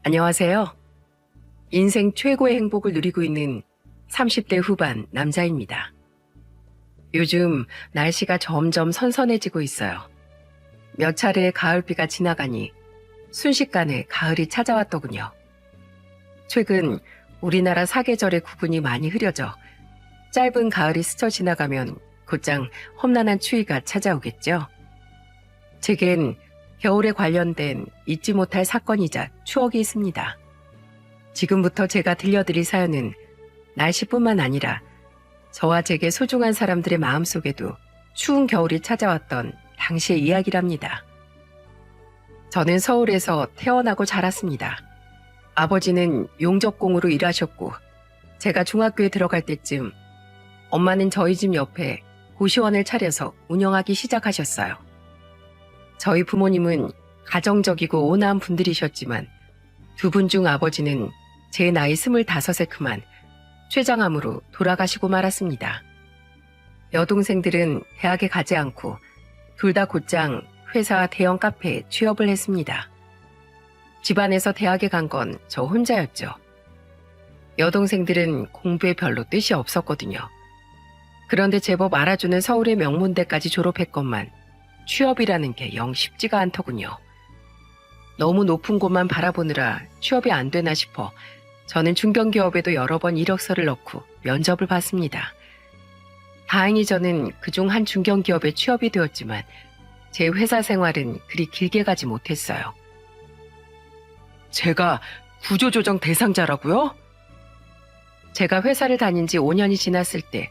안녕하세요. 인생 최고의 행복을 누리고 있는 30대 후반 남자입니다. 요즘 날씨가 점점 선선해지고 있어요. 몇 차례의 가을비가 지나가니 순식간에 가을이 찾아왔더군요. 최근 우리나라 사계절의 구분이 많이 흐려져 짧은 가을이 스쳐 지나가면 곧장 험난한 추위가 찾아오겠죠. 제겐 겨울에 관련된 잊지 못할 사건이자 추억이 있습니다. 지금부터 제가 들려드릴 사연은 날씨뿐만 아니라 저와 제게 소중한 사람들의 마음속에도 추운 겨울이 찾아왔던 당시의 이야기랍니다. 저는 서울에서 태어나고 자랐습니다. 아버지는 용접공으로 일하셨고 제가 중학교에 들어갈 때쯤 엄마는 저희 집 옆에 고시원을 차려서 운영하기 시작하셨어요. 저희 부모님은 가정적이고 온화한 분들이셨지만 두 분 중 아버지는 제 나이 25에 그만 췌장암으로 돌아가시고 말았습니다. 여동생들은 대학에 가지 않고 둘 다 곧장 회사 대형 카페에 취업을 했습니다. 집안에서 대학에 간 건 저 혼자였죠. 여동생들은 공부에 별로 뜻이 없었거든요. 그런데 제법 알아주는 서울의 명문대까지 졸업했건만 취업이라는 게 영 쉽지가 않더군요. 너무 높은 곳만 바라보느라 취업이 안 되나 싶어 저는 중견기업에도 여러 번 이력서를 넣고 면접을 봤습니다. 다행히 저는 그중 한 중견기업에 취업이 되었지만 제 회사 생활은 그리 길게 가지 못했어요. 제가 구조조정 대상자라고요? 제가 회사를 다닌 지 5년이 지났을 때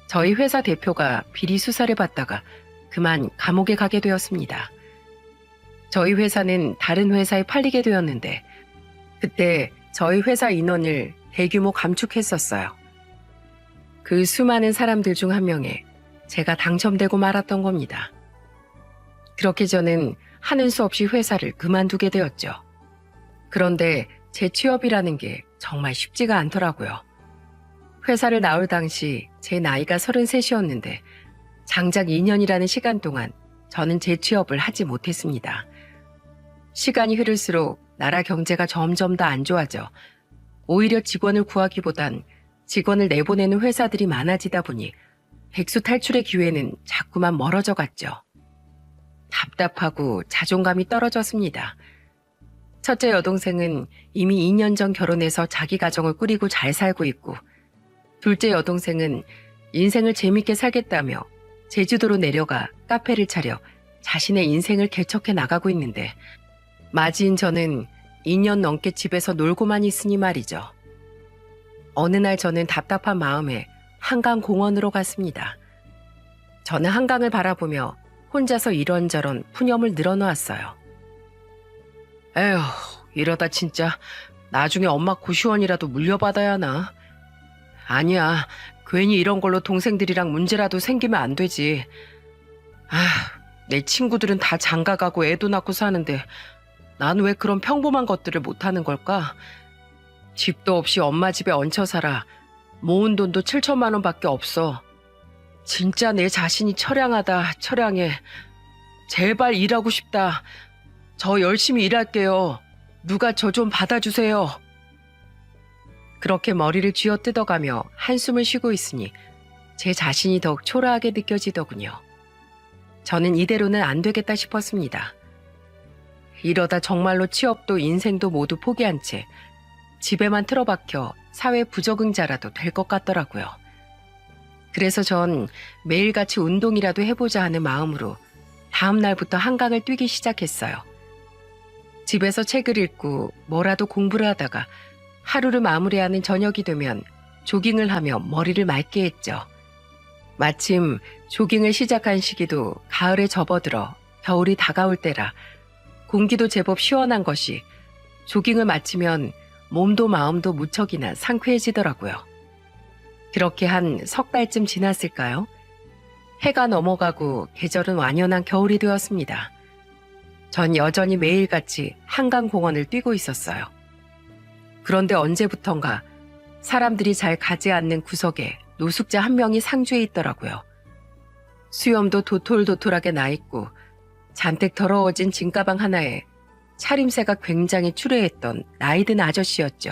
저희 회사 대표가 비리 수사를 받다가 그만 감옥에 가게 되었습니다. 저희 회사는 다른 회사에 팔리게 되었는데 그때 저희 회사 인원을 대규모 감축했었어요. 그 수많은 사람들 중 한 명에 제가 당첨되고 말았던 겁니다. 그렇게 저는 하는 수 없이 회사를 그만두게 되었죠. 그런데 제 취업이라는 게 정말 쉽지가 않더라고요. 회사를 나올 당시 제 나이가 33이었는데 장작 2년이라는 시간 동안 저는 재취업을 하지 못했습니다. 시간이 흐를수록 나라 경제가 점점 더 안 좋아져 오히려 직원을 구하기보단 직원을 내보내는 회사들이 많아지다 보니 백수 탈출의 기회는 자꾸만 멀어져 갔죠. 답답하고 자존감이 떨어졌습니다. 첫째 여동생은 이미 2년 전 결혼해서 자기 가정을 꾸리고 잘 살고 있고 둘째 여동생은 인생을 재밌게 살겠다며 제주도로 내려가 카페를 차려 자신의 인생을 개척해 나가고 있는데 마지인 저는 2년 넘게 집에서 놀고만 있으니 말이죠. 어느 날 저는 답답한 마음에 한강공원으로 갔습니다. 저는 한강을 바라보며 혼자서 이런저런 푸념을 늘어놓았어요. 에휴, 이러다 진짜 나중에 엄마 고시원이라도 물려받아야 하나? 아니야, 괜히 이런 걸로 동생들이랑 문제라도 생기면 안 되지. 내 친구들은 다 장가가고 애도 낳고 사는데 난 왜 그런 평범한 것들을 못하는 걸까? 집도 없이 엄마 집에 얹혀 살아. 모은 돈도 7천만 원밖에 없어. 진짜 내 자신이 처량하다, 처량해. 제발 일하고 싶다. 저 열심히 일할게요. 누가 저 좀 받아주세요. 그렇게 머리를 쥐어뜯어가며 한숨을 쉬고 있으니 제 자신이 더욱 초라하게 느껴지더군요. 저는 이대로는 안 되겠다 싶었습니다. 이러다 정말로 취업도 인생도 모두 포기한 채 집에만 틀어박혀 사회 부적응자라도 될 것 같더라고요. 그래서 전 매일같이 운동이라도 해보자 하는 마음으로 다음 날부터 한강을 뛰기 시작했어요. 집에서 책을 읽고 뭐라도 공부를 하다가 하루를 마무리하는 저녁이 되면 조깅을 하며 머리를 맑게 했죠. 마침 조깅을 시작한 시기도 가을에 접어들어 겨울이 다가올 때라 공기도 제법 시원한 것이 조깅을 마치면 몸도 마음도 무척이나 상쾌해지더라고요. 그렇게 한 석 달쯤 지났을까요? 해가 넘어가고 계절은 완연한 겨울이 되었습니다. 전 여전히 매일같이 한강공원을 뛰고 있었어요. 그런데 언제부턴가 사람들이 잘 가지 않는 구석에 노숙자 한 명이 상주해 있더라고요. 수염도 도톨도톨하게 나 있고 잔뜩 더러워진 짐가방 하나에 차림새가 굉장히 추레했던 나이든 아저씨였죠.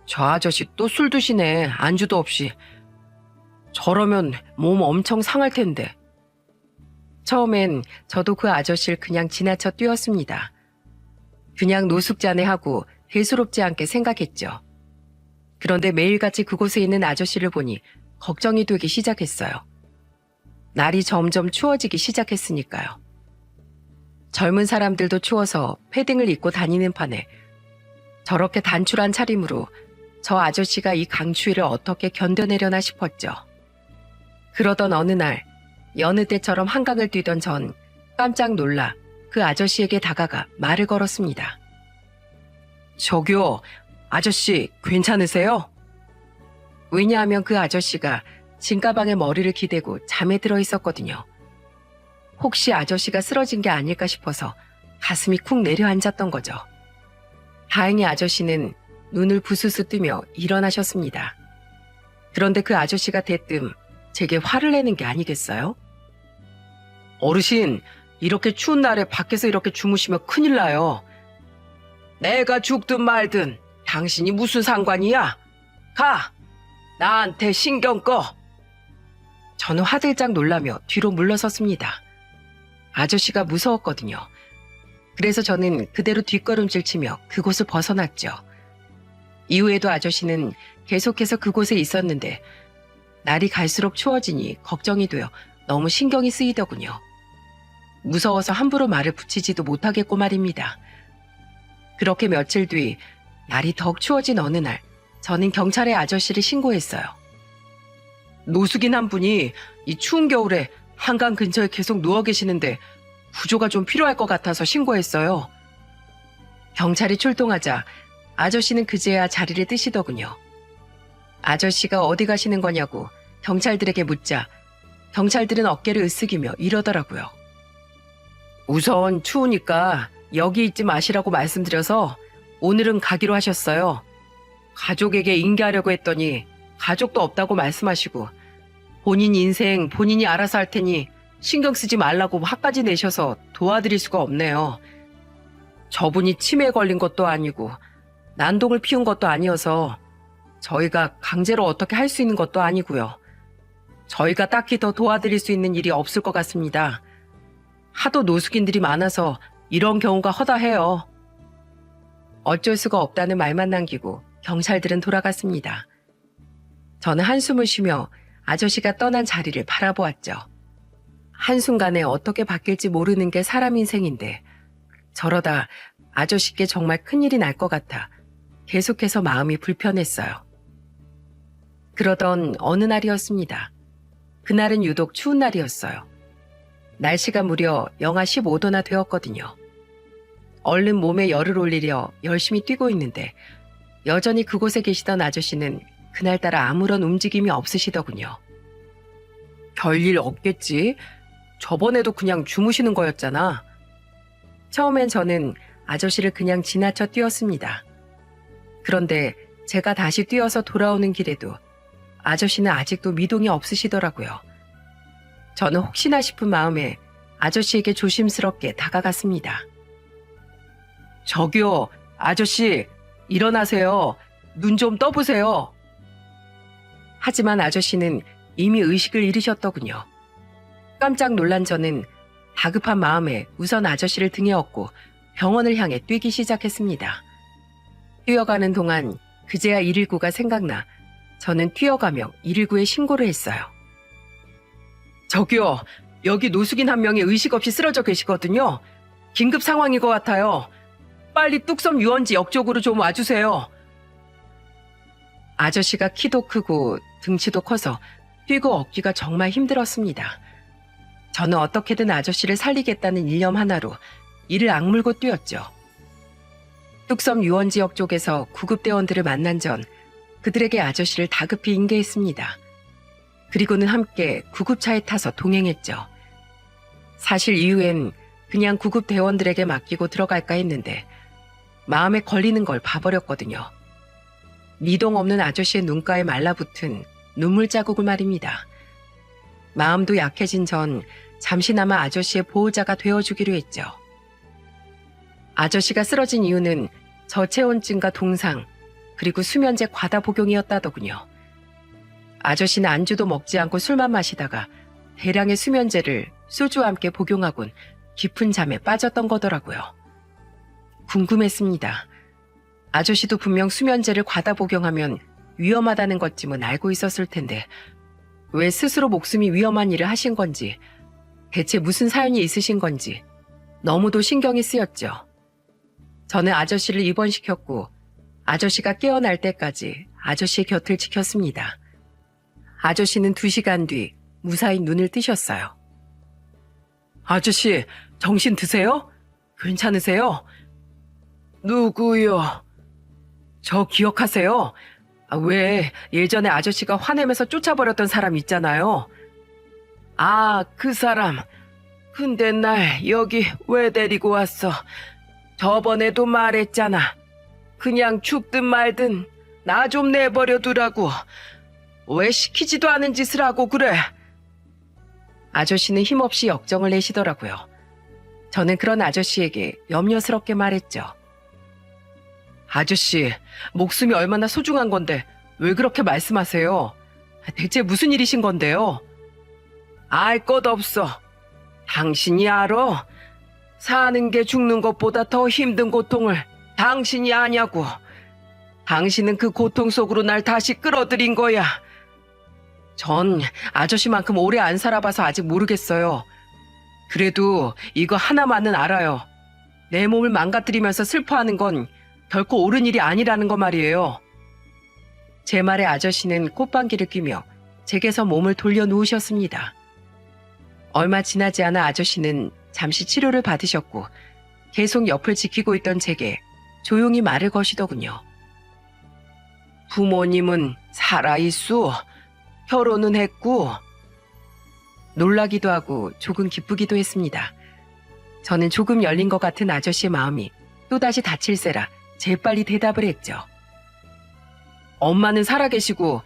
저 아저씨 또 술 드시네. 안주도 없이. 저러면 몸 엄청 상할 텐데. 처음엔 저도 그 아저씨를 그냥 지나쳐 뛰었습니다. 그냥 노숙자네하고 대수롭지 않게 생각했죠. 그런데 매일같이 그곳에 있는 아저씨를 보니 걱정이 되기 시작했어요. 날이 점점 추워지기 시작했으니까요. 젊은 사람들도 추워서 패딩을 입고 다니는 판에 저렇게 단출한 차림으로 저 아저씨가 이 강추위를 어떻게 견뎌내려나 싶었죠. 그러던 어느 날 여느 때처럼 한강을 뛰던 전 깜짝 놀라 그 아저씨에게 다가가 말을 걸었습니다. 저기요, 아저씨 괜찮으세요? 왜냐하면 그 아저씨가 진가방에 머리를 기대고 잠에 들어 있었거든요. 혹시 아저씨가 쓰러진 게 아닐까 싶어서 가슴이 쿵 내려앉았던 거죠. 다행히 아저씨는 눈을 부스스 뜨며 일어나셨습니다. 그런데 그 아저씨가 대뜸 제게 화를 내는 게 아니겠어요? 어르신, 이렇게 추운 날에 밖에서 이렇게 주무시면 큰일 나요. 내가 죽든 말든 당신이 무슨 상관이야? 가! 나한테 신경 꺼! 저는 화들짝 놀라며 뒤로 물러섰습니다. 아저씨가 무서웠거든요. 그래서 저는 그대로 뒷걸음질 치며 그곳을 벗어났죠. 이후에도 아저씨는 계속해서 그곳에 있었는데 날이 갈수록 추워지니 걱정이 되어 너무 신경이 쓰이더군요. 무서워서 함부로 말을 붙이지도 못하겠고 말입니다. 그렇게 며칠 뒤 날이 더욱 추워진 어느 날 저는 경찰에 아저씨를 신고했어요. 노숙인 한 분이 이 추운 겨울에 한강 근처에 계속 누워 계시는데 구조가 좀 필요할 것 같아서 신고했어요. 경찰이 출동하자 아저씨는 그제야 자리를 뜨시더군요. 아저씨가 어디 가시는 거냐고 경찰들에게 묻자 경찰들은 어깨를 으쓱이며 이러더라고요. 우선 추우니까 여기 있지 마시라고 말씀드려서 오늘은 가기로 하셨어요. 가족에게 인계하려고 했더니 가족도 없다고 말씀하시고 본인 인생 본인이 알아서 할 테니 신경 쓰지 말라고 화까지 내셔서 도와드릴 수가 없네요. 저분이 치매에 걸린 것도 아니고 난동을 피운 것도 아니어서 저희가 강제로 어떻게 할 수 있는 것도 아니고요. 저희가 딱히 더 도와드릴 수 있는 일이 없을 것 같습니다. 하도 노숙인들이 많아서 이런 경우가 허다해요. 어쩔 수가 없다는 말만 남기고 경찰들은 돌아갔습니다. 저는 한숨을 쉬며 아저씨가 떠난 자리를 바라보았죠. 한순간에 어떻게 바뀔지 모르는 게 사람 인생인데 저러다 아저씨께 정말 큰일이 날 것 같아 계속해서 마음이 불편했어요. 그러던 어느 날이었습니다. 그날은 유독 추운 날이었어요. 날씨가 무려 영하 15도나 되었거든요. 얼른 몸에 열을 올리려 열심히 뛰고 있는데 여전히 그곳에 계시던 아저씨는 그날따라 아무런 움직임이 없으시더군요. 별일 없겠지? 저번에도 그냥 주무시는 거였잖아. 처음엔 저는 아저씨를 그냥 지나쳐 뛰었습니다. 그런데 제가 다시 뛰어서 돌아오는 길에도 아저씨는 아직도 미동이 없으시더라고요. 저는 혹시나 싶은 마음에 아저씨에게 조심스럽게 다가갔습니다. 저기요, 아저씨, 일어나세요. 눈 좀 떠보세요. 하지만 아저씨는 이미 의식을 잃으셨더군요. 깜짝 놀란 저는 다급한 마음에 우선 아저씨를 등에 업고 병원을 향해 뛰기 시작했습니다. 뛰어가는 동안 그제야 119가 생각나 저는 뛰어가며 119에 신고를 했어요. 저기요, 여기 노숙인 한 명이 의식 없이 쓰러져 계시거든요. 긴급 상황인 것 같아요. 빨리 뚝섬 유원지 역 쪽으로 좀 와주세요. 아저씨가 키도 크고 등치도 커서 뛰고 얻기가 정말 힘들었습니다. 저는 어떻게든 아저씨를 살리겠다는 일념 하나로 이를 악물고 뛰었죠. 뚝섬 유원지역 쪽에서 구급대원들을 만난 전 그들에게 아저씨를 다급히 인계했습니다. 그리고는 함께 구급차에 타서 동행했죠. 사실 이후엔 그냥 구급대원들에게 맡기고 들어갈까 했는데 마음에 걸리는 걸 봐버렸거든요. 미동 없는 아저씨의 눈가에 말라붙은 눈물 자국을 말입니다. 마음도 약해진 전 잠시나마 아저씨의 보호자가 되어주기로 했죠. 아저씨가 쓰러진 이유는 저체온증과 동상, 그리고 수면제 과다 복용이었다더군요. 아저씨는 안주도 먹지 않고 술만 마시다가 대량의 수면제를 소주와 함께 복용하곤 깊은 잠에 빠졌던 거더라고요. 궁금했습니다. 아저씨도 분명 수면제를 과다 복용하면 위험하다는 것쯤은 알고 있었을 텐데 왜 스스로 목숨이 위험한 일을 하신 건지, 대체 무슨 사연이 있으신 건지 너무도 신경이 쓰였죠. 저는 아저씨를 입원시켰고 아저씨가 깨어날 때까지 아저씨의 곁을 지켰습니다. 아저씨는 2시간 뒤 무사히 눈을 뜨셨어요. 아저씨, 정신 드세요? 괜찮으세요? 누구요? 저 기억하세요? 왜 예전에 아저씨가 화내면서 쫓아버렸던 사람 있잖아요. 아, 그 사람. 근데 날 여기 왜 데리고 왔어? 저번에도 말했잖아. 그냥 죽든 말든 나 좀 내버려 두라고. 왜 시키지도 않은 짓을 하고 그래? 아저씨는 힘없이 역정을 내시더라고요. 저는 그런 아저씨에게 염려스럽게 말했죠. 아저씨, 목숨이 얼마나 소중한 건데 왜 그렇게 말씀하세요? 대체 무슨 일이신 건데요? 알 것 없어. 당신이 알아? 사는 게 죽는 것보다 더 힘든 고통을 당신이 아냐고. 당신은 그 고통 속으로 날 다시 끌어들인 거야. 전 아저씨만큼 오래 안 살아봐서 아직 모르겠어요. 그래도 이거 하나만은 알아요. 내 몸을 망가뜨리면서 슬퍼하는 건 결코 옳은 일이 아니라는 거 말이에요. 제 말에 아저씨는 꽃방귀를 뀌며 제게서 몸을 돌려 누우셨습니다. 얼마 지나지 않아 아저씨는 잠시 치료를 받으셨고 계속 옆을 지키고 있던 제게 조용히 말을 거시더군요. 부모님은 살아있수. 결혼은 했고. 놀라기도 하고 조금 기쁘기도 했습니다. 저는 조금 열린 것 같은 아저씨의 마음이 또다시 다칠세라 재빨리 대답을 했죠. 엄마는 살아계시고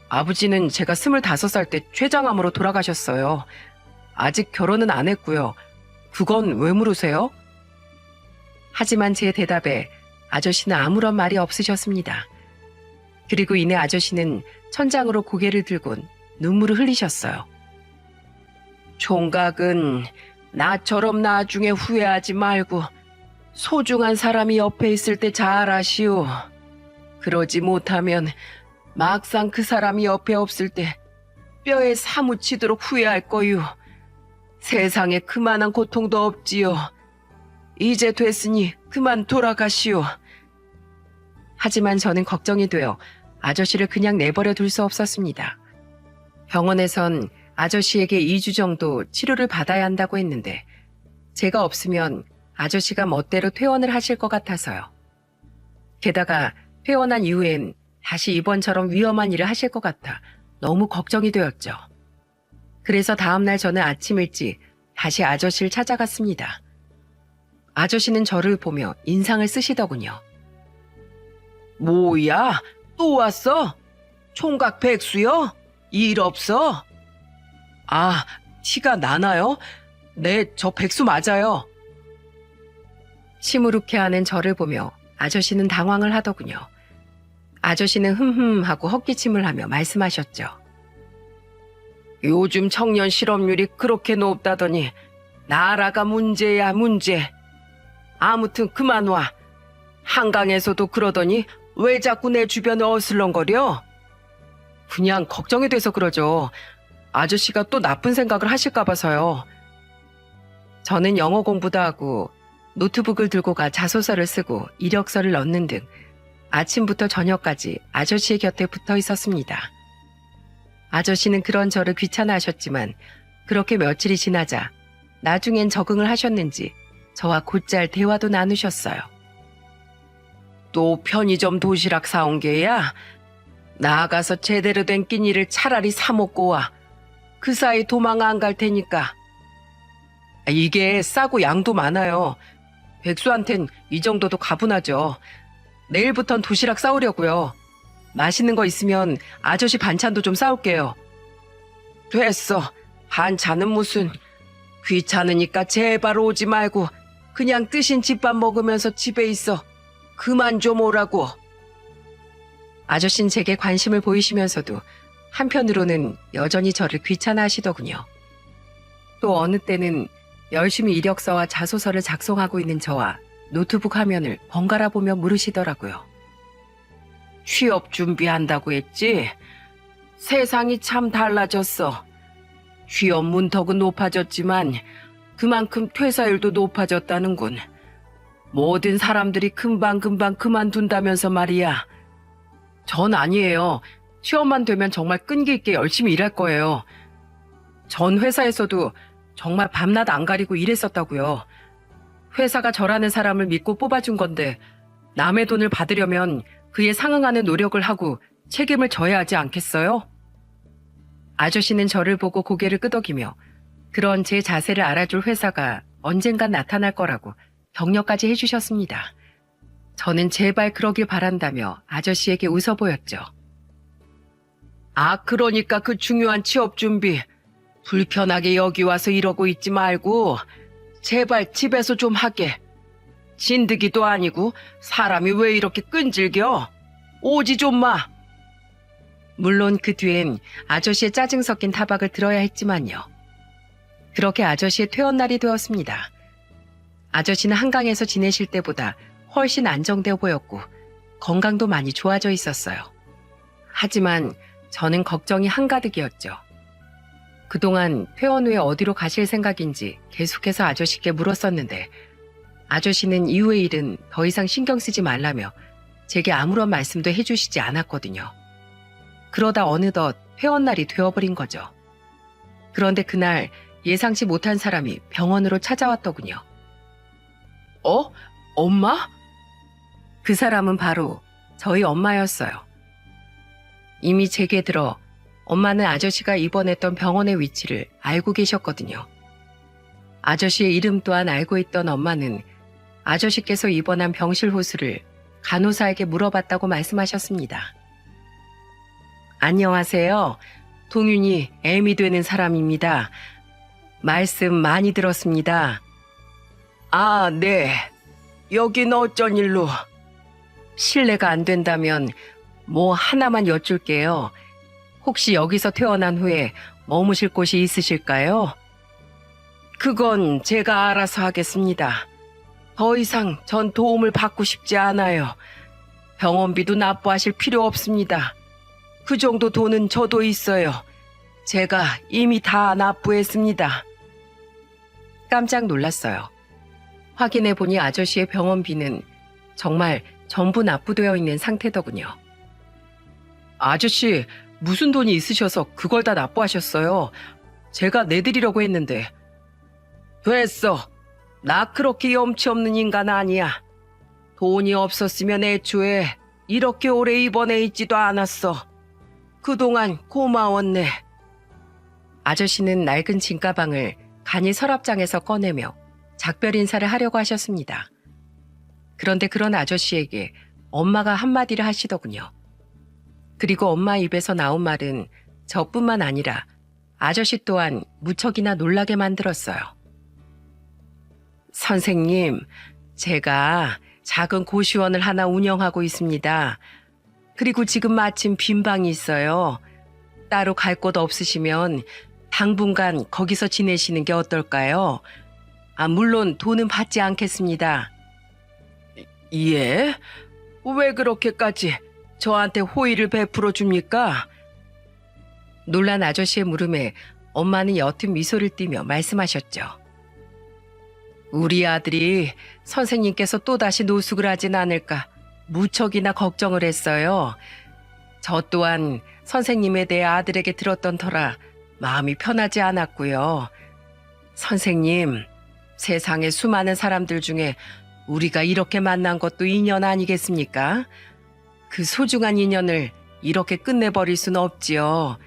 아버지는 제가 25살 때 췌장암으로 돌아가셨어요. 아직 결혼은 안 했고요. 그건 왜 물으세요? 하지만 제 대답에 아저씨는 아무런 말이 없으셨습니다. 그리고 이내 아저씨는 천장으로 고개를 들곤 눈물을 흘리셨어요. 총각은 나처럼 나중에 후회하지 말고 소중한 사람이 옆에 있을 때 잘하시오. 그러지 못하면 막상 그 사람이 옆에 없을 때 뼈에 사무치도록 후회할 거요. 세상에 그만한 고통도 없지요. 이제 됐으니 그만 돌아가시오. 하지만 저는 걱정이 되어 아저씨를 그냥 내버려 둘 수 없었습니다. 병원에선 아저씨에게 2주 정도 치료를 받아야 한다고 했는데 제가 없으면 아저씨가 멋대로 퇴원을 하실 것 같아서요. 게다가 퇴원한 이후엔 다시 이번처럼 위험한 일을 하실 것 같아 너무 걱정이 되었죠. 그래서 다음날 저는 아침 일찍 다시 아저씨를 찾아갔습니다. 아저씨는 저를 보며 인상을 쓰시더군요. 뭐야? 또 왔어? 총각 백수요? 일 없어? 아, 티가 나나요? 네, 저 백수 맞아요. 시무룩해하는 저를 보며 아저씨는 당황을 하더군요. 아저씨는 흠흠하고 헛기침을 하며 말씀하셨죠. 요즘 청년 실업률이 그렇게 높다더니 나라가 문제야 문제. 아무튼 그만 와. 한강에서도 그러더니 왜 자꾸 내 주변을 어슬렁거려? 그냥 걱정이 돼서 그러죠. 아저씨가 또 나쁜 생각을 하실까 봐서요. 저는 영어 공부도 하고 노트북을 들고 가 자소서를 쓰고 이력서를 넣는 등 아침부터 저녁까지 아저씨의 곁에 붙어 있었습니다. 아저씨는 그런 저를 귀찮아하셨지만 그렇게 며칠이 지나자 나중엔 적응을 하셨는지 저와 곧잘 대화도 나누셨어요. 또 편의점 도시락 사온 게야? 나가서 제대로 된 끼니를 차라리 사 먹고 와. 그 사이 도망 안 갈 테니까. 이게 싸고 양도 많아요. 백수한텐 이 정도도 가분하죠. 내일부턴 도시락 싸우려고요. 맛있는 거 있으면 아저씨 반찬도 좀 싸올게요. 됐어. 반찬은 무슨. 귀찮으니까 제발 오지 말고 그냥 뜨신 집밥 먹으면서 집에 있어. 그만 좀 오라고. 아저씨는 제게 관심을 보이시면서도 한편으로는 여전히 저를 귀찮아하시더군요. 또 어느 때는 열심히 이력서와 자소서를 작성하고 있는 저와 노트북 화면을 번갈아 보며 물으시더라고요. 취업 준비한다고 했지? 세상이 참 달라졌어. 취업 문턱은 높아졌지만 그만큼 퇴사율도 높아졌다는군. 모든 사람들이 금방금방 그만둔다면서 말이야. 전 아니에요. 취업만 되면 정말 끈기 있게 열심히 일할 거예요. 전 회사에서도 정말 밤낮 안 가리고 일했었다고요. 회사가 저라는 사람을 믿고 뽑아준 건데 남의 돈을 받으려면 그에 상응하는 노력을 하고 책임을 져야 하지 않겠어요? 아저씨는 저를 보고 고개를 끄덕이며 그런 제 자세를 알아줄 회사가 언젠간 나타날 거라고 격려까지 해주셨습니다. 저는 제발 그러길 바란다며 아저씨에게 웃어 보였죠. 아, 그러니까 그 중요한 취업 준비 불편하게 여기 와서 이러고 있지 말고 제발 집에서 좀 하게. 진드기도 아니고 사람이 왜 이렇게 끈질겨? 오지 좀 마. 물론 그 뒤엔 아저씨의 짜증 섞인 타박을 들어야 했지만요. 그렇게 아저씨의 퇴원날이 되었습니다. 아저씨는 한강에서 지내실 때보다 훨씬 안정되어 보였고 건강도 많이 좋아져 있었어요. 하지만 저는 걱정이 한가득이었죠. 그동안 퇴원 후에 어디로 가실 생각인지 계속해서 아저씨께 물었었는데 아저씨는 이후의 일은 더 이상 신경 쓰지 말라며 제게 아무런 말씀도 해주시지 않았거든요. 그러다 어느덧 퇴원날이 되어버린 거죠. 그런데 그날 예상치 못한 사람이 병원으로 찾아왔더군요. 엄마? 그 사람은 바로 저희 엄마였어요. 이미 제게 들어 엄마는 아저씨가 입원했던 병원의 위치를 알고 계셨거든요. 아저씨의 이름 또한 알고 있던 엄마는 아저씨께서 입원한 병실 호수를 간호사에게 물어봤다고 말씀하셨습니다. 안녕하세요. 동윤이 애미 되는 사람입니다. 말씀 많이 들었습니다. 아, 네. 여긴 어쩐 일로? 실례가 안 된다면 뭐 하나만 여쭐게요. 혹시 여기서 태어난 후에 머무실 곳이 있으실까요? 그건 제가 알아서 하겠습니다. 더 이상 전 도움을 받고 싶지 않아요. 병원비도 납부하실 필요 없습니다. 그 정도 돈은 저도 있어요. 제가 이미 다 납부했습니다. 깜짝 놀랐어요. 확인해 보니 아저씨의 병원비는 정말 전부 납부되어 있는 상태더군요. 아저씨, 무슨 돈이 있으셔서 그걸 다 납부하셨어요? 제가 내드리려고 했는데. 됐어. 나 그렇게 염치 없는 인간 아니야. 돈이 없었으면 애초에 이렇게 오래 입원해 있지도 않았어. 그동안 고마웠네. 아저씨는 낡은 짐가방을 간이 서랍장에서 꺼내며 작별 인사를 하려고 하셨습니다. 그런데 그런 아저씨에게 엄마가 한마디를 하시더군요. 그리고 엄마 입에서 나온 말은 저뿐만 아니라 아저씨 또한 무척이나 놀라게 만들었어요. 선생님, 제가 작은 고시원을 하나 운영하고 있습니다. 그리고 지금 마침 빈 방이 있어요. 따로 갈 곳 없으시면 당분간 거기서 지내시는 게 어떨까요? 물론 돈은 받지 않겠습니다. 예? 왜 그렇게까지 저한테 호의를 베풀어 줍니까? 놀란 아저씨의 물음에 엄마는 옅은 미소를 띠며 말씀하셨죠. 우리 아들이 선생님께서 또다시 노숙을 하진 않을까 무척이나 걱정을 했어요. 저 또한 선생님에 대해 아들에게 들었던 터라 마음이 편하지 않았고요. 선생님, 세상에 수많은 사람들 중에 우리가 이렇게 만난 것도 인연 아니겠습니까? 그 소중한 인연을 이렇게 끝내버릴 수는 없지요.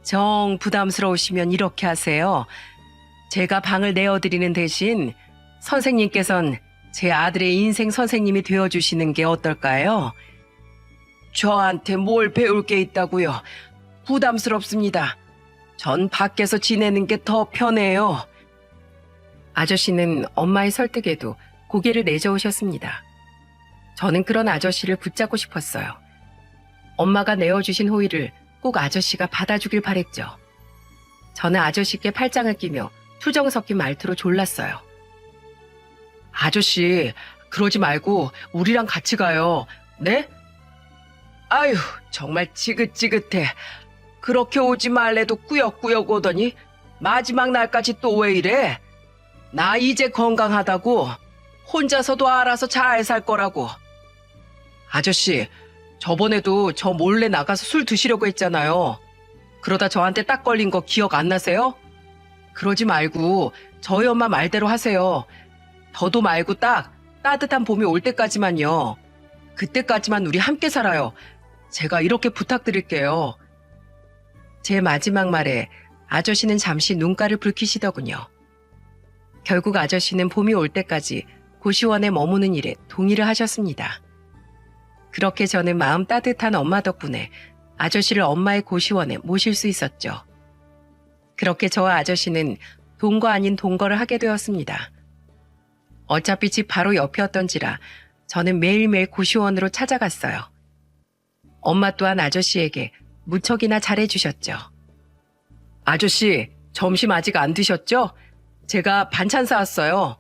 정 부담스러우시면 이렇게 하세요. 제가 방을 내어드리는 대신 선생님께선 제 아들의 인생 선생님이 되어주시는 게 어떨까요? 저한테 뭘 배울 게 있다고요? 부담스럽습니다. 전 밖에서 지내는 게 더 편해요. 아저씨는 엄마의 설득에도 고개를 내저으셨습니다. 저는 그런 아저씨를 붙잡고 싶었어요. 엄마가 내어주신 호의를 꼭 아저씨가 받아주길 바랬죠. 저는 아저씨께 팔짱을 끼며 투정 섞인 말투로 졸랐어요. 아저씨, 그러지 말고 우리랑 같이 가요. 네? 아유, 정말 지긋지긋해. 그렇게 오지 말래도 꾸역꾸역 오더니 마지막 날까지 또 왜 이래? 나 이제 건강하다고. 혼자서도 알아서 잘 살 거라고. 아저씨, 저번에도 저 몰래 나가서 술 드시려고 했잖아요. 그러다 저한테 딱 걸린 거 기억 안 나세요? 그러지 말고 저희 엄마 말대로 하세요. 더도 말고 딱 따뜻한 봄이 올 때까지만요. 그때까지만 우리 함께 살아요. 제가 이렇게 부탁드릴게요. 제 마지막 말에 아저씨는 잠시 눈가를 붉히시더군요. 결국 아저씨는 봄이 올 때까지 고시원에 머무는 일에 동의를 하셨습니다. 그렇게 저는 마음 따뜻한 엄마 덕분에 아저씨를 엄마의 고시원에 모실 수 있었죠. 그렇게 저와 아저씨는 동거 아닌 동거를 하게 되었습니다. 어차피 집 바로 옆이었던지라 저는 매일매일 고시원으로 찾아갔어요. 엄마 또한 아저씨에게 무척이나 잘해주셨죠. 아저씨, 점심 아직 안 드셨죠? 제가 반찬 사왔어요.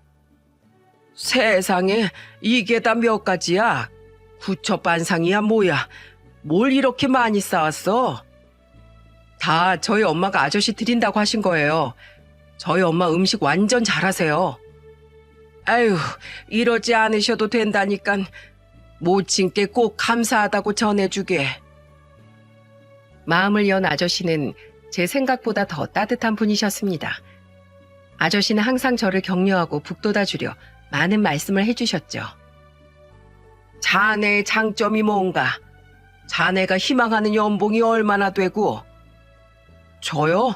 세상에, 이게 다 몇 가지야? 구첩반상이야 뭐야? 뭘 이렇게 많이 싸왔어? 다 저희 엄마가 아저씨 드린다고 하신 거예요. 저희 엄마 음식 완전 잘하세요. 아유, 이러지 않으셔도 된다니깐. 모친께 꼭 감사하다고 전해주게. 마음을 연 아저씨는 제 생각보다 더 따뜻한 분이셨습니다. 아저씨는 항상 저를 격려하고 북돋아주려 많은 말씀을 해주셨죠. 자네의 장점이 뭔가? 자네가 희망하는 연봉이 얼마나 되고? 저요?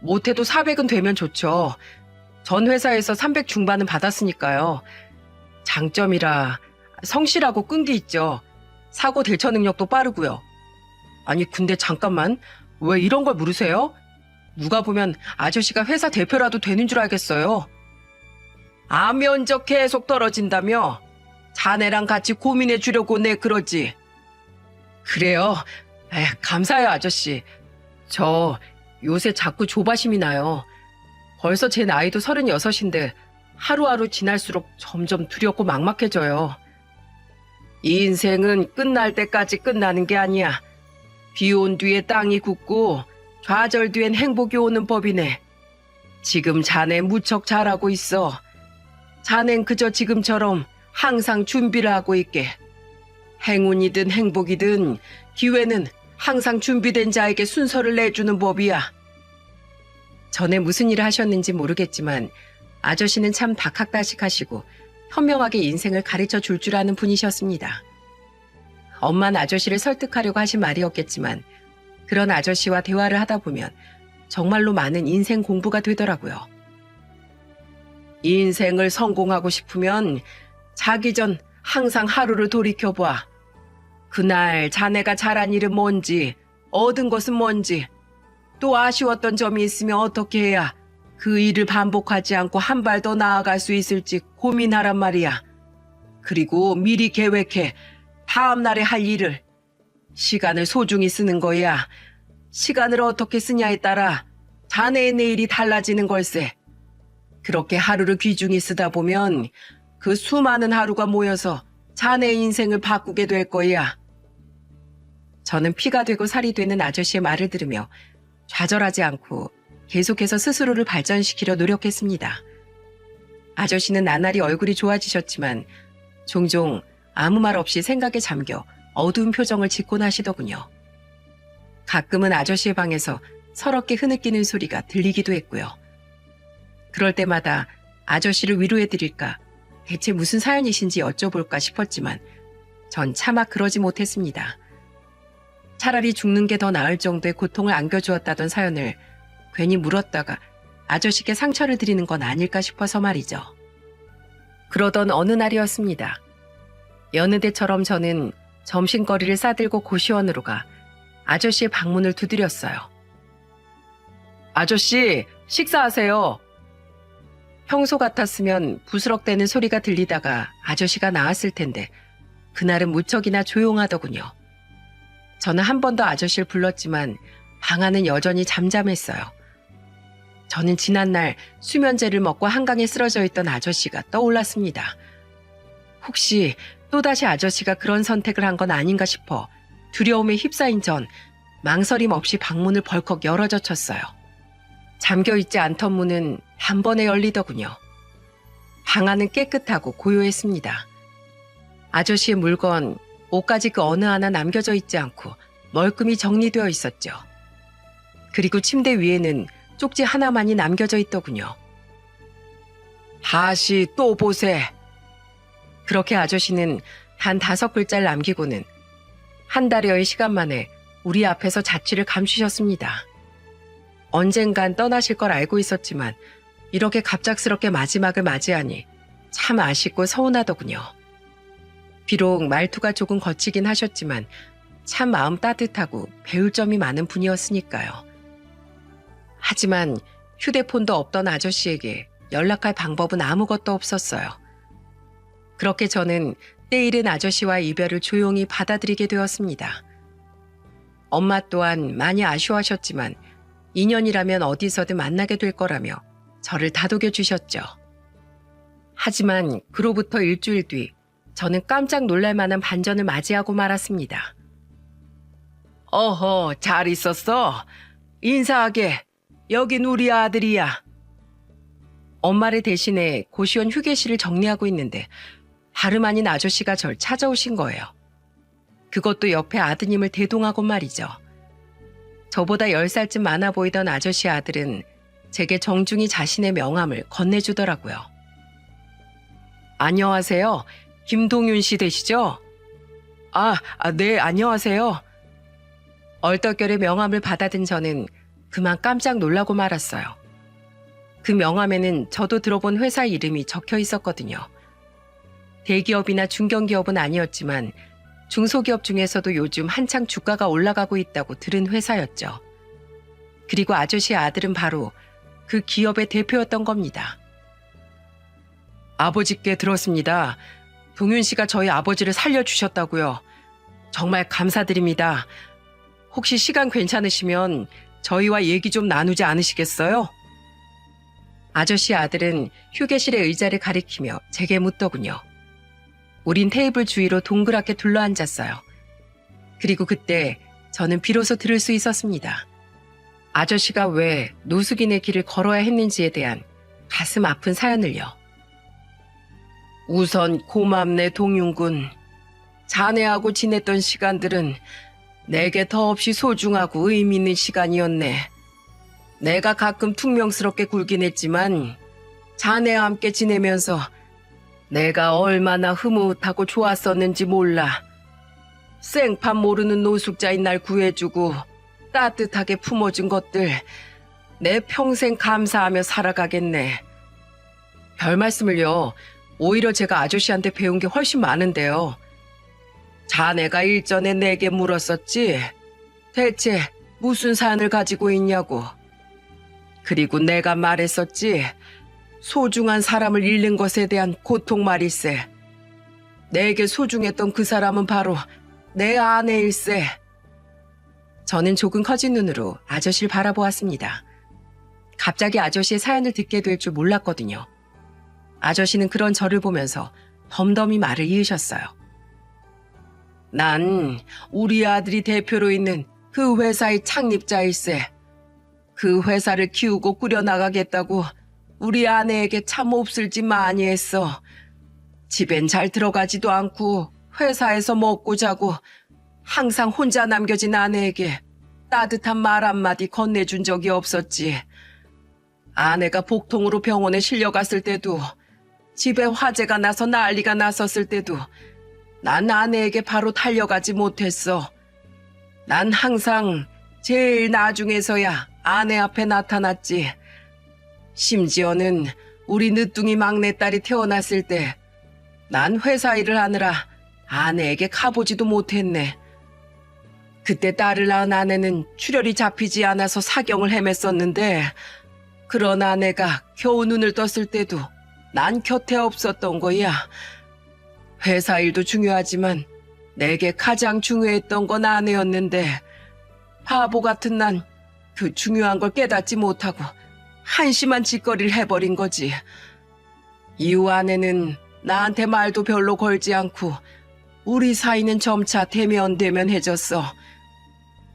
못해도 400은 되면 좋죠. 전 회사에서 300 중반은 받았으니까요. 장점이라 성실하고 끈기 있죠. 사고 대처 능력도 빠르고요. 아니 근데 잠깐만, 왜 이런 걸 물으세요? 누가 보면 아저씨가 회사 대표라도 되는 줄 알겠어요. 면적 계속 떨어진다며? 자네랑 같이 고민해 주려고 내 그러지. 그래요? 감사해요 아저씨. 저 요새 자꾸 조바심이 나요. 벌써 제 나이도 36인데 하루하루 지날수록 점점 두렵고 막막해져요. 이 인생은 끝날 때까지 끝나는 게 아니야. 비 온 뒤에 땅이 굳고 좌절 뒤엔 행복이 오는 법이네. 지금 자네 무척 잘하고 있어. 자넨 그저 지금처럼 항상 준비를 하고 있게. 행운이든 행복이든 기회는 항상 준비된 자에게 순서를 내주는 법이야. 전에 무슨 일을 하셨는지 모르겠지만 아저씨는 참 박학다식하시고 현명하게 인생을 가르쳐 줄 줄 아는 분이셨습니다. 엄마는 아저씨를 설득하려고 하신 말이었겠지만 그런 아저씨와 대화를 하다 보면 정말로 많은 인생 공부가 되더라고요. 인생을 성공하고 싶으면 자기 전 항상 하루를 돌이켜봐. 그날 자네가 잘한 일은 뭔지, 얻은 것은 뭔지, 또 아쉬웠던 점이 있으면 어떻게 해야 그 일을 반복하지 않고 한 발 더 나아갈 수 있을지 고민하란 말이야. 그리고 미리 계획해 다음 날에 할 일을. 시간을 소중히 쓰는 거야. 시간을 어떻게 쓰냐에 따라 자네의 내일이 달라지는 걸세. 그렇게 하루를 귀중히 쓰다 보면 그 수많은 하루가 모여서 자네의 인생을 바꾸게 될 거야. 저는 피가 되고 살이 되는 아저씨의 말을 들으며 좌절하지 않고 계속해서 스스로를 발전시키려 노력했습니다. 아저씨는 나날이 얼굴이 좋아지셨지만 종종 아무 말 없이 생각에 잠겨 어두운 표정을 짓곤 하시더군요. 가끔은 아저씨의 방에서 서럽게 흐느끼는 소리가 들리기도 했고요. 그럴 때마다 아저씨를 위로해드릴까, 대체 무슨 사연이신지 여쭤볼까 싶었지만 전 차마 그러지 못했습니다. 차라리 죽는 게 더 나을 정도의 고통을 안겨주었다던 사연을 괜히 물었다가 아저씨께 상처를 드리는 건 아닐까 싶어서 말이죠. 그러던 어느 날이었습니다. 여느 때처럼 저는 점심거리를 싸들고 고시원으로 가 아저씨의 방문을 두드렸어요. 아저씨, 식사하세요. 평소 같았으면 부스럭대는 소리가 들리다가 아저씨가 나왔을 텐데 그날은 무척이나 조용하더군요. 저는 한 번 더 아저씨를 불렀지만 방 안은 여전히 잠잠했어요. 저는 지난날 수면제를 먹고 한강에 쓰러져 있던 아저씨가 떠올랐습니다. 혹시 또다시 아저씨가 그런 선택을 한 건 아닌가 싶어 두려움에 휩싸인 전 망설임 없이 방문을 벌컥 열어젖혔어요. 잠겨있지 않던 문은 단번에 열리더군요. 방 안은 깨끗하고 고요했습니다. 아저씨의 물건, 옷까지 그 어느 하나 남겨져 있지 않고 멀끔히 정리되어 있었죠. 그리고 침대 위에는 쪽지 하나만이 남겨져 있더군요. 다시 또 보세. 그렇게 아저씨는 단 5글자를 남기고는 한 달여의 시간 만에 우리 앞에서 자취를 감추셨습니다. 언젠간 떠나실 걸 알고 있었지만 이렇게 갑작스럽게 마지막을 맞이하니 참 아쉽고 서운하더군요. 비록 말투가 조금 거치긴 하셨지만 참 마음 따뜻하고 배울 점이 많은 분이었으니까요. 하지만 휴대폰도 없던 아저씨에게 연락할 방법은 아무것도 없었어요. 그렇게 저는 때이른 아저씨와의 이별을 조용히 받아들이게 되었습니다. 엄마 또한 많이 아쉬워하셨지만 인연이라면 어디서든 만나게 될 거라며 저를 다독여 주셨죠. 하지만 그로부터 일주일 뒤 저는 깜짝 놀랄 만한 반전을 맞이하고 말았습니다. 어허, 잘 있었어? 인사하게. 여긴 우리 아들이야. 엄마를 대신해 고시원 휴게실을 정리하고 있는데 다름 아닌 아저씨가 절 찾아오신 거예요. 그것도 옆에 아드님을 대동하고 말이죠. 저보다 10살쯤 많아 보이던 아저씨 아들은 제게 정중히 자신의 명함을 건네주더라고요. 안녕하세요. 김동윤 씨 되시죠? 네, 안녕하세요. 얼떨결에 명함을 받아든 저는 그만 깜짝 놀라고 말았어요. 그 명함에는 저도 들어본 회사 이름이 적혀 있었거든요. 대기업이나 중견기업은 아니었지만 중소기업 중에서도 요즘 한창 주가가 올라가고 있다고 들은 회사였죠. 그리고 아저씨의 아들은 바로 그 기업의 대표였던 겁니다. 아버지께 들었습니다. 동윤 씨가 저희 아버지를 살려주셨다고요. 정말 감사드립니다. 혹시 시간 괜찮으시면 저희와 얘기 좀 나누지 않으시겠어요? 아저씨 아들은 휴게실의 의자를 가리키며 제게 묻더군요. 우린 테이블 주위로 동그랗게 둘러앉았어요. 그리고 그때 저는 비로소 들을 수 있었습니다. 아저씨가 왜 노숙인의 길을 걸어야 했는지에 대한 가슴 아픈 사연을요. 우선 고맙네 동윤군. 자네하고 지냈던 시간들은 내게 더없이 소중하고 의미 있는 시간이었네. 내가 가끔 퉁명스럽게 굴긴 했지만 자네와 함께 지내면서 내가 얼마나 흐뭇하고 좋았었는지 몰라. 생판 모르는 노숙자인 날 구해주고 따뜻하게 품어준 것들 내 평생 감사하며 살아가겠네. 별 말씀을요. 오히려 제가 아저씨한테 배운 게 훨씬 많은데요. 자네가 일전에 내게 물었었지. 대체 무슨 사연을 가지고 있냐고. 그리고 내가 말했었지. 소중한 사람을 잃는 것에 대한 고통 말일세. 내게 소중했던 그 사람은 바로 내 아내일세. 저는 조금 커진 눈으로 아저씨를 바라보았습니다. 갑자기 아저씨의 사연을 듣게 될 줄 몰랐거든요. 아저씨는 그런 저를 보면서 덤덤히 말을 이으셨어요. 난 우리 아들이 대표로 있는 그 회사의 창립자일세. 그 회사를 키우고 꾸려나가겠다고 우리 아내에게 참 몹쓸 짓 많이 했어. 집엔 잘 들어가지도 않고 회사에서 먹고 자고 항상 혼자 남겨진 아내에게 따뜻한 말 한마디 건네준 적이 없었지. 아내가 복통으로 병원에 실려갔을 때도 집에 화재가 나서 난리가 났었을 때도 난 아내에게 바로 달려가지 못했어. 난 항상 제일 나중에서야 아내 앞에 나타났지. 심지어는 우리 늦둥이 막내딸이 태어났을 때 난 회사 일을 하느라 아내에게 가보지도 못했네. 그때 딸을 낳은 아내는 출혈이 잡히지 않아서 사경을 헤맸었는데 그런 아내가 겨우 눈을 떴을 때도 난 곁에 없었던 거야. 회사 일도 중요하지만 내게 가장 중요했던 건 아내였는데 바보 같은 난 그 중요한 걸 깨닫지 못하고 한심한 짓거리를 해버린 거지. 이후 아내는 나한테 말도 별로 걸지 않고 우리 사이는 점차 대면대면해졌어.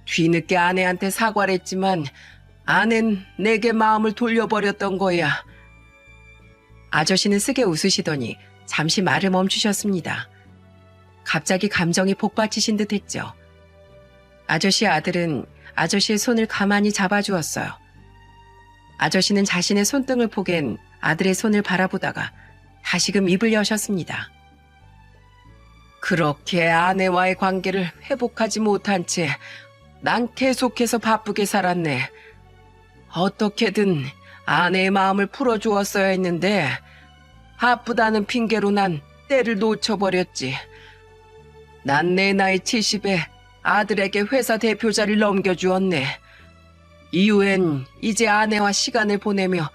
뒤늦게 아내한테 사과를 했지만 아내는 내게 마음을 돌려버렸던 거야. 아저씨는 쓰게 웃으시더니 잠시 말을 멈추셨습니다. 갑자기 감정이 복받치신 듯 했죠. 아저씨의 아들은 아저씨의 손을 가만히 잡아주었어요. 아저씨는 자신의 손등을 포갠 아들의 손을 바라보다가 다시금 입을 여셨습니다. 그렇게 아내와의 관계를 회복하지 못한 채 난 계속해서 바쁘게 살았네. 어떻게든 아내의 마음을 풀어주었어야 했는데 바쁘다는 핑계로 난 때를 놓쳐버렸지. 난 내 나이 70에 아들에게 회사 대표 자리를 넘겨주었네. 이후엔 이제 아내와 시간을 보내며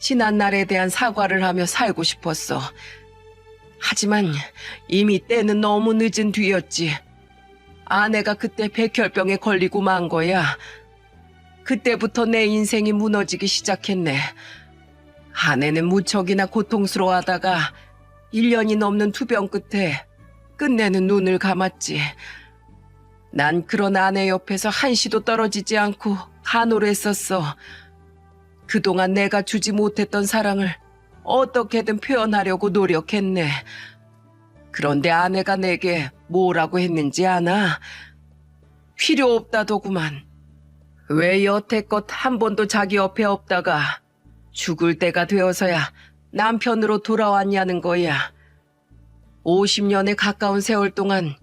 지난날에 대한 사과를 하며 살고 싶었어. 하지만 이미 때는 너무 늦은 뒤였지. 아내가 그때 백혈병에 걸리고 만 거야. 그때부터 내 인생이 무너지기 시작했네. 아내는 무척이나 고통스러워하다가 1년이 넘는 투병 끝에 끝내는 눈을 감았지. 난 그런 아내 옆에서 한시도 떨어지지 않고 간호를 했었어. 그동안 내가 주지 못했던 사랑을 어떻게든 표현하려고 노력했네. 그런데 아내가 내게 뭐라고 했는지 아나? 필요 없다더구만. 왜 여태껏 한 번도 자기 옆에 없다가 죽을 때가 되어서야 남편으로 돌아왔냐는 거야. 50년에 가까운 세월 동안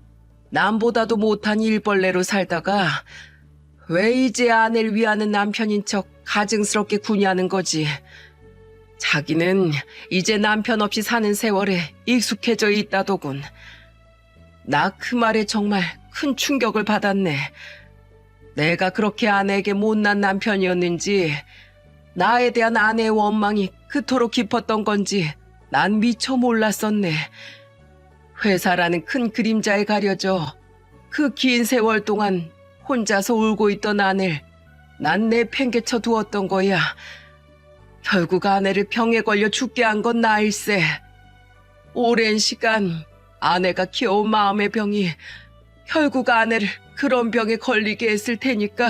남보다도 못한 일벌레로 살다가 왜 이제 아내를 위하는 남편인 척 가증스럽게 구냐는 거지. 자기는 이제 남편 없이 사는 세월에 익숙해져 있다더군. 나 그 말에 정말 큰 충격을 받았네. 내가 그렇게 아내에게 못난 남편이었는지, 나에 대한 아내의 원망이 그토록 깊었던 건지 난 미처 몰랐었네. 회사라는 큰 그림자에 가려져 그 긴 세월 동안 혼자서 울고 있던 아내를 난 내팽개쳐 두었던 거야. 결국 아내를 병에 걸려 죽게 한 건 나일세. 오랜 시간 아내가 키워온 마음의 병이 결국 아내를 그런 병에 걸리게 했을 테니까.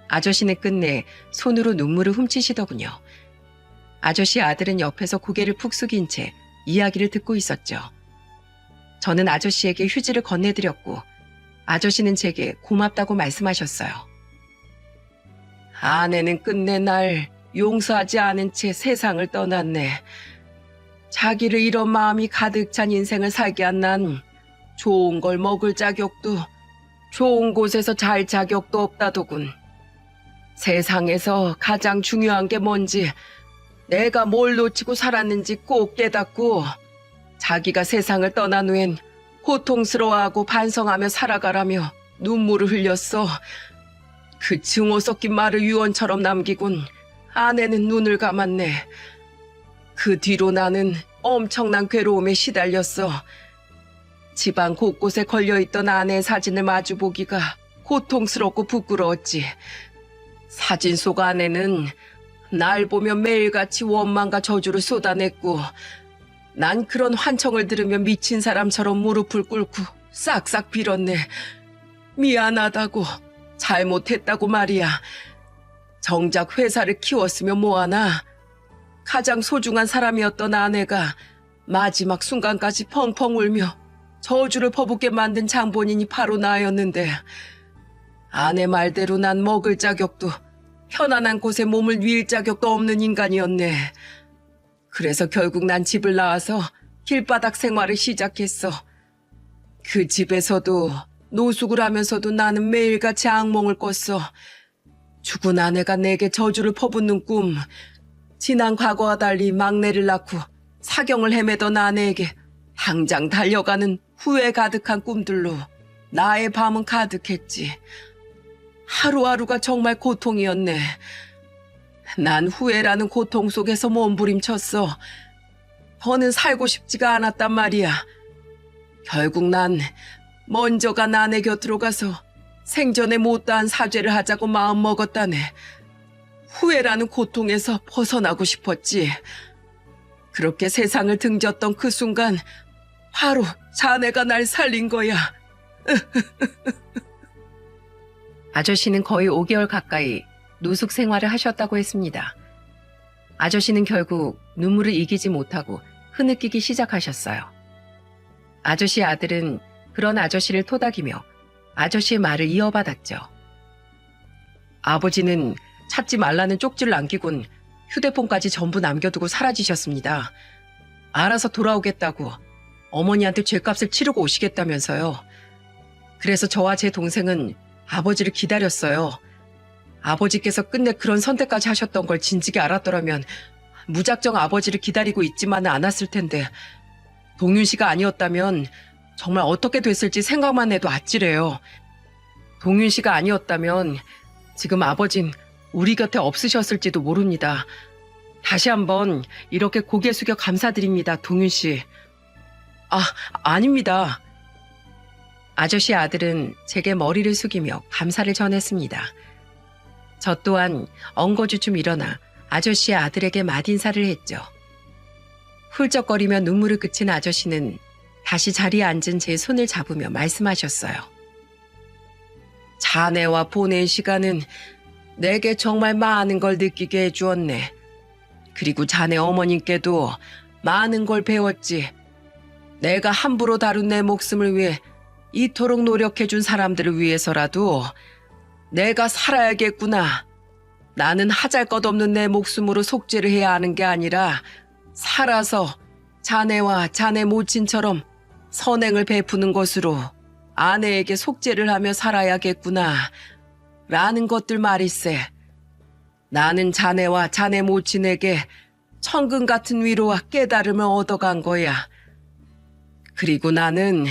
아저씨는 끝내 손으로 눈물을 훔치시더군요. 아저씨 아들은 옆에서 고개를 푹 숙인 채 이야기를 듣고 있었죠. 저는 아저씨에게 휴지를 건네드렸고 아저씨는 제게 고맙다고 말씀하셨어요. 아내는 끝내 날 용서하지 않은 채 세상을 떠났네. 자기를 이런 마음이 가득 찬 인생을 살게 한 난 좋은 걸 먹을 자격도 좋은 곳에서 잘 자격도 없다더군. 세상에서 가장 중요한 게 뭔지, 내가 뭘 놓치고 살았는지 꼭 깨닫고 자기가 세상을 떠난 후엔 고통스러워하고 반성하며 살아가라며 눈물을 흘렸어. 그 증오 섞인 말을 유언처럼 남기곤 아내는 눈을 감았네. 그 뒤로 나는 엄청난 괴로움에 시달렸어. 집안 곳곳에 걸려있던 아내의 사진을 마주보기가 고통스럽고 부끄러웠지. 사진 속 아내는 날 보며 매일같이 원망과 저주를 쏟아냈고, 난 그런 환청을 들으며 미친 사람처럼 무릎을 꿇고 싹싹 빌었네. 미안하다고, 잘못했다고 말이야. 정작 회사를 키웠으면 뭐하나. 가장 소중한 사람이었던 아내가 마지막 순간까지 펑펑 울며 저주를 퍼붓게 만든 장본인이 바로 나였는데, 아내 말대로 난 먹을 자격도 편안한 곳에 몸을 뉘일 자격도 없는 인간이었네. 그래서 결국 난 집을 나와서 길바닥 생활을 시작했어. 그 집에서도 노숙을 하면서도 나는 매일같이 악몽을 꿨어. 죽은 아내가 내게 저주를 퍼붓는 꿈, 지난 과거와 달리 막내를 낳고 사경을 헤매던 아내에게 당장 달려가는 후회 가득한 꿈들로 나의 밤은 가득했지. 하루하루가 정말 고통이었네. 난 후회라는 고통 속에서 몸부림쳤어. 더는 살고 싶지가 않았단 말이야. 결국 난 먼저 간 아내 곁으로 가서 생전에 못다한 사죄를 하자고 마음먹었다네. 후회라는 고통에서 벗어나고 싶었지. 그렇게 세상을 등졌던 그 순간 바로 자네가 날 살린 거야. 아저씨는 거의 5개월 가까이 노숙 생활을 하셨다고 했습니다. 아저씨는 결국 눈물을 이기지 못하고 흐느끼기 시작하셨어요. 아저씨의 아들은 그런 아저씨를 토닥이며 아저씨의 말을 이어받았죠. 아버지는 찾지 말라는 쪽지를 남기곤 휴대폰까지 전부 남겨두고 사라지셨습니다. 알아서 돌아오겠다고 어머니한테 죗값을 치르고 오시겠다면서요. 그래서 저와 제 동생은 아버지를 기다렸어요. 아버지께서 끝내 그런 선택까지 하셨던 걸 진즉에 알았더라면 무작정 아버지를 기다리고 있지만은 않았을 텐데, 동윤 씨가 아니었다면 정말 어떻게 됐을지 생각만 해도 아찔해요. 동윤 씨가 아니었다면 지금 아버진 우리 곁에 없으셨을지도 모릅니다. 다시 한번 이렇게 고개 숙여 감사드립니다, 동윤 씨. 아닙니다. 아저씨 아들은 제게 머리를 숙이며 감사를 전했습니다. 저 또한 엉거주춤 일어나 아저씨의 아들에게 맏인사를 했죠. 훌쩍거리며 눈물을 그친 아저씨는 다시 자리에 앉은 제 손을 잡으며 말씀하셨어요. 자네와 보낸 시간은 내게 정말 많은 걸 느끼게 해주었네. 그리고 자네 어머님께도 많은 걸 배웠지. 내가 함부로 다룬 내 목숨을 위해 이토록 노력해준 사람들을 위해서라도 내가 살아야겠구나. 나는 하잘것없는 내 목숨으로 속죄를 해야 하는 게 아니라 살아서 자네와 자네 모친처럼 선행을 베푸는 것으로 아내에게 속죄를 하며 살아야겠구나. 라는 것들 말일세. 나는 자네와 자네 모친에게 천금 같은 위로와 깨달음을 얻어간 거야. 그리고 나는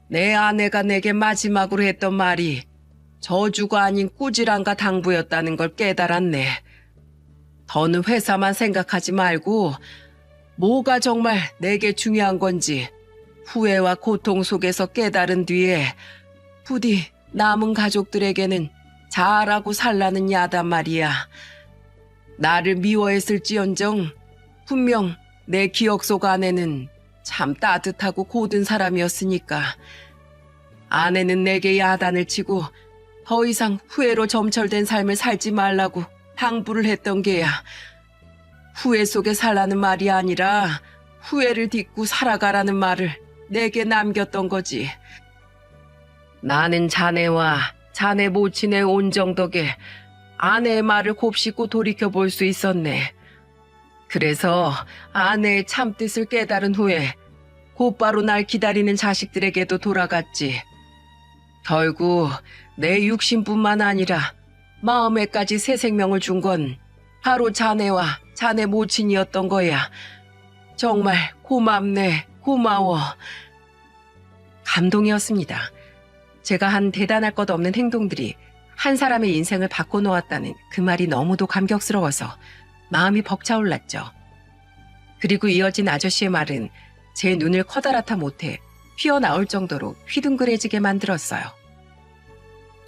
내 아내가 내게 마지막으로 했던 말이 저주가 아닌 꾸지람과 당부였다는 걸 깨달았네. 더는 회사만 생각하지 말고 뭐가 정말 내게 중요한 건지 후회와 고통 속에서 깨달은 뒤에 부디 남은 가족들에게는 잘하고 살라는 야단 말이야. 나를 미워했을지언정 분명 내 기억 속 아내는 참 따뜻하고 고든 사람이었으니까. 아내는 내게 야단을 치고 더 이상 후회로 점철된 삶을 살지 말라고 당부를 했던 게야. 후회 속에 살라는 말이 아니라 후회를 딛고 살아가라는 말을 내게 남겼던 거지. 나는 자네와 자네 모친의 온정 덕에 아내의 말을 곱씹고 돌이켜볼 수 있었네. 그래서 아내의 참뜻을 깨달은 후에 곧바로 날 기다리는 자식들에게도 돌아갔지. 결국 내 육신뿐만 아니라 마음에까지 새 생명을 준 건 바로 자네와 자네 모친이었던 거야. 정말 고맙네, 고마워. 감동이었습니다. 제가 한 대단할 것 없는 행동들이 한 사람의 인생을 바꿔놓았다는 그 말이 너무도 감격스러워서 마음이 벅차올랐죠. 그리고 이어진 아저씨의 말은 제 눈을 커다랗다 못해 튀어나올 정도로 휘둥그레지게 만들었어요.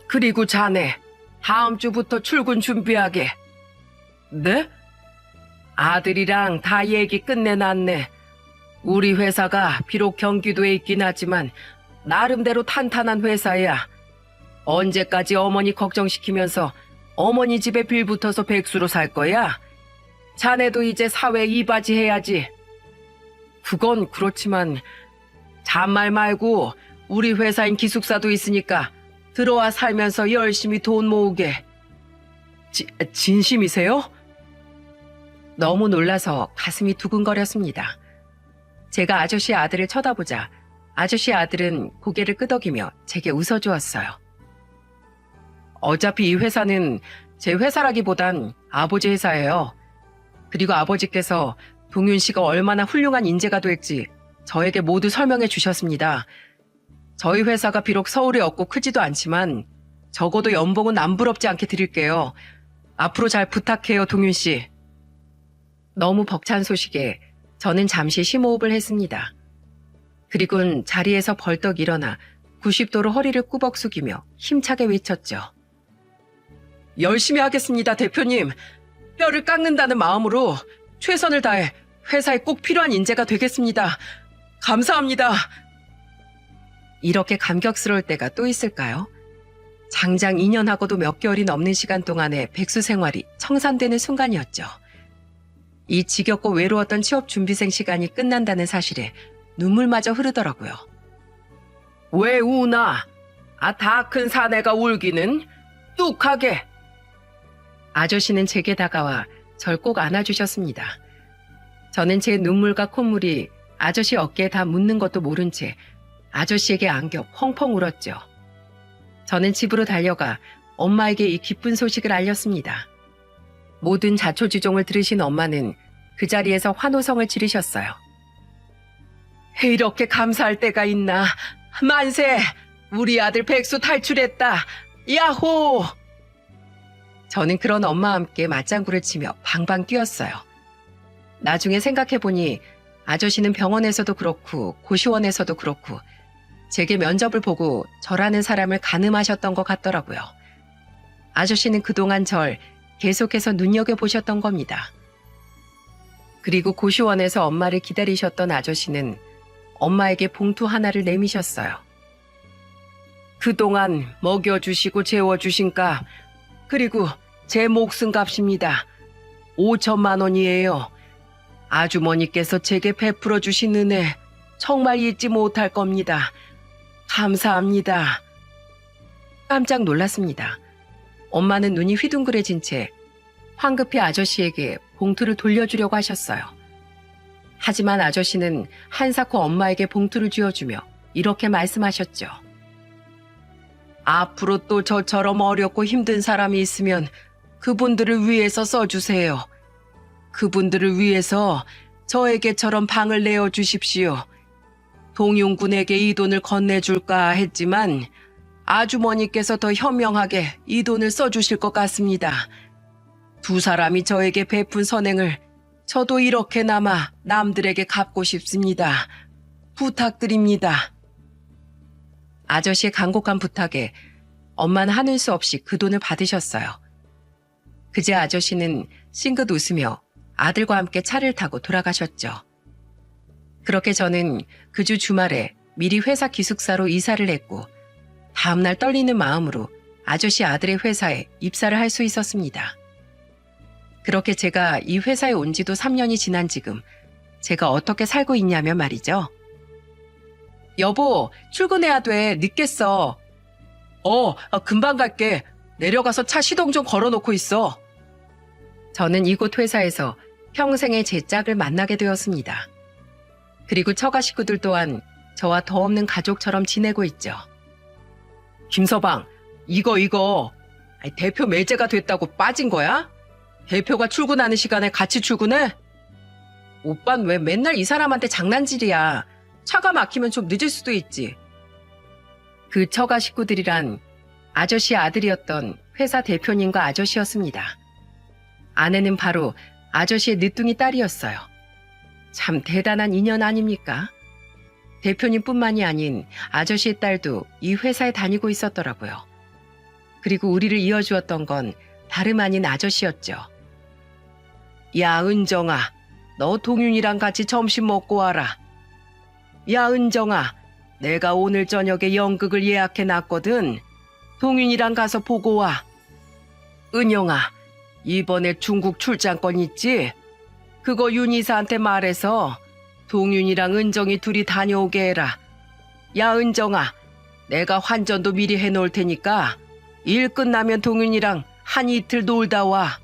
그리고 자네, 다음 주부터 출근 준비하게. 네? 아들이랑 다 얘기 끝내놨네. 우리 회사가 비록 경기도에 있긴 하지만 나름대로 탄탄한 회사야. 언제까지 어머니 걱정시키면서 어머니 집에 빌붙어서 백수로 살 거야? 자네도 이제 사회 이바지 해야지. 그건 그렇지만 잔말 말고 우리 회사인 기숙사도 있으니까 들어와 살면서 열심히 돈 모으게. 진심이세요? 너무 놀라서 가슴이 두근거렸습니다. 제가 아저씨 아들을 쳐다보자 아저씨 아들은 고개를 끄덕이며 제게 웃어주었어요. 어차피 이 회사는 제 회사라기보단 아버지 회사예요. 그리고 아버지께서 동윤 씨가 얼마나 훌륭한 인재가 될지 저에게 모두 설명해 주셨습니다. 저희 회사가 비록 서울에 없고 크지도 않지만 적어도 연봉은 남부럽지 않게 드릴게요. 앞으로 잘 부탁해요, 동윤 씨. 너무 벅찬 소식에 저는 잠시 심호흡을 했습니다. 그리곤 자리에서 벌떡 일어나 90도로 허리를 꾸벅 숙이며 힘차게 외쳤죠. 열심히 하겠습니다, 대표님. 뼈를 깎는다는 마음으로 최선을 다해 회사에 꼭 필요한 인재가 되겠습니다. 감사합니다. 이렇게 감격스러울 때가 또 있을까요? 장장 2년하고도 몇 개월이 넘는 시간 동안의 백수 생활이 청산되는 순간이었죠. 이 지겹고 외로웠던 취업 준비생 시간이 끝난다는 사실에 눈물마저 흐르더라고요. 왜 우나? 다 큰 사내가 울기는 뚝하게. 아저씨는 제게 다가와 절 꼭 안아주셨습니다. 저는 제 눈물과 콧물이 아저씨 어깨에 다 묻는 것도 모른 채 아저씨에게 안겨 펑펑 울었죠. 저는 집으로 달려가 엄마에게 이 기쁜 소식을 알렸습니다. 모든 자초지종을 들으신 엄마는 그 자리에서 환호성을 지르셨어요. 이렇게 감사할 때가 있나. 만세! 우리 아들 백수 탈출했다. 야호! 저는 그런 엄마와 함께 맞장구를 치며 방방 뛰었어요. 나중에 생각해보니 아저씨는 병원에서도 그렇고 고시원에서도 그렇고 제게 면접을 보고 저라는 사람을 가늠하셨던 것 같더라고요. 아저씨는 그동안 절 계속해서 눈여겨보셨던 겁니다. 그리고 고시원에서 엄마를 기다리셨던 아저씨는 엄마에게 봉투 하나를 내미셨어요. 그동안 먹여주시고 재워주신가, 그리고 제 목숨값입니다. 5천만 원이에요. 아주머니께서 제게 베풀어 주신 은혜 정말 잊지 못할 겁니다. 감사합니다. 깜짝 놀랐습니다. 엄마는 눈이 휘둥그레진 채 황급히 아저씨에게 봉투를 돌려주려고 하셨어요. 하지만 아저씨는 한사코 엄마에게 봉투를 쥐어주며 이렇게 말씀하셨죠. 앞으로 또 저처럼 어렵고 힘든 사람이 있으면 그분들을 위해서 써주세요. 그분들을 위해서 저에게처럼 방을 내어주십시오. 동윤군에게 이 돈을 건네줄까 했지만 아주머니께서 더 현명하게 이 돈을 써주실 것 같습니다. 두 사람이 저에게 베푼 선행을 저도 이렇게나마 남들에게 갚고 싶습니다. 부탁드립니다. 아저씨의 간곡한 부탁에 엄마는 하는 수 없이 그 돈을 받으셨어요. 그제 아저씨는 싱긋 웃으며 아들과 함께 차를 타고 돌아가셨죠. 그렇게 저는 그 주 주말에 미리 회사 기숙사로 이사를 했고 다음날 떨리는 마음으로 아저씨 아들의 회사에 입사를 할 수 있었습니다. 그렇게 제가 이 회사에 온 지도 3년이 지난 지금 제가 어떻게 살고 있냐면 말이죠. 여보, 출근해야 돼. 늦겠어. 금방 갈게. 내려가서 차 시동 좀 걸어놓고 있어. 저는 이곳 회사에서 평생의 제 짝을 만나게 되었습니다. 그리고 처가 식구들 또한 저와 더 없는 가족처럼 지내고 있죠. 김서방, 이거. 대표 매제가 됐다고 빠진 거야? 대표가 출근하는 시간에 같이 출근해? 오빤 왜 맨날 이 사람한테 장난질이야. 차가 막히면 좀 늦을 수도 있지. 그 처가 식구들이란 아저씨 아들이었던 회사 대표님과 아저씨였습니다. 아내는 바로 아저씨의 늦둥이 딸이었어요. 참 대단한 인연 아닙니까? 대표님뿐만이 아닌 아저씨의 딸도 이 회사에 다니고 있었더라고요. 그리고 우리를 이어주었던 건 다름 아닌 아저씨였죠. 야, 은정아, 너 동윤이랑 같이 점심 먹고 와라. 야, 은정아, 내가 오늘 저녁에 연극을 예약해 놨거든. 동윤이랑 가서 보고 와. 은영아, 이번에 중국 출장권 있지? 그거 윤이사한테 말해서 동윤이랑 은정이 둘이 다녀오게 해라. 야, 은정아, 내가 환전도 미리 해놓을 테니까 일 끝나면 동윤이랑 한 이틀 놀다 와.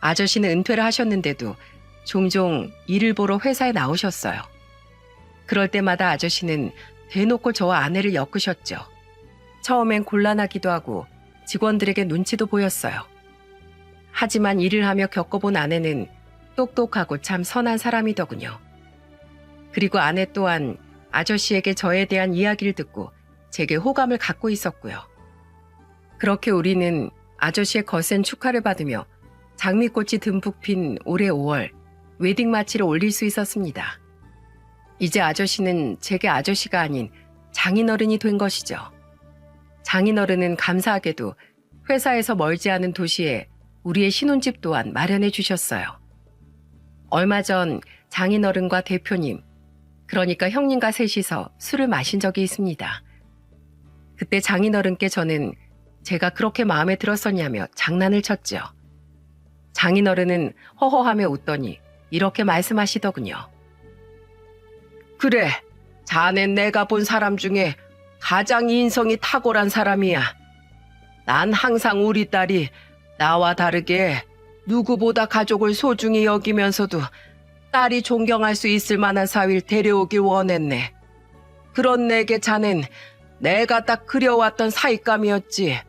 아저씨는 은퇴를 하셨는데도 종종 일을 보러 회사에 나오셨어요. 그럴 때마다 아저씨는 대놓고 저와 아내를 엮으셨죠. 처음엔 곤란하기도 하고 직원들에게 눈치도 보였어요. 하지만 일을 하며 겪어본 아내는 똑똑하고 참 선한 사람이더군요. 그리고 아내 또한 아저씨에게 저에 대한 이야기를 듣고 제게 호감을 갖고 있었고요. 그렇게 우리는 아저씨의 거센 축하를 받으며 장미꽃이 듬뿍 핀 올해 5월 웨딩 마치를 올릴 수 있었습니다. 이제 아저씨는 제게 아저씨가 아닌 장인어른이 된 것이죠. 장인어른은 감사하게도 회사에서 멀지 않은 도시에 우리의 신혼집 또한 마련해 주셨어요. 얼마 전 장인어른과 대표님, 그러니까 형님과 셋이서 술을 마신 적이 있습니다. 그때 장인어른께 저는 제가 그렇게 마음에 들었었냐며 장난을 쳤죠. 장인어른은 허허하며 웃더니 이렇게 말씀하시더군요. 그래, 자넨 내가 본 사람 중에 가장 인성이 탁월한 사람이야. 난 항상 우리 딸이 나와 다르게 누구보다 가족을 소중히 여기면서도 딸이 존경할 수 있을 만한 사위를 데려오길 원했네. 그런 내게 자넨 내가 딱 그려왔던 사윗감이었지.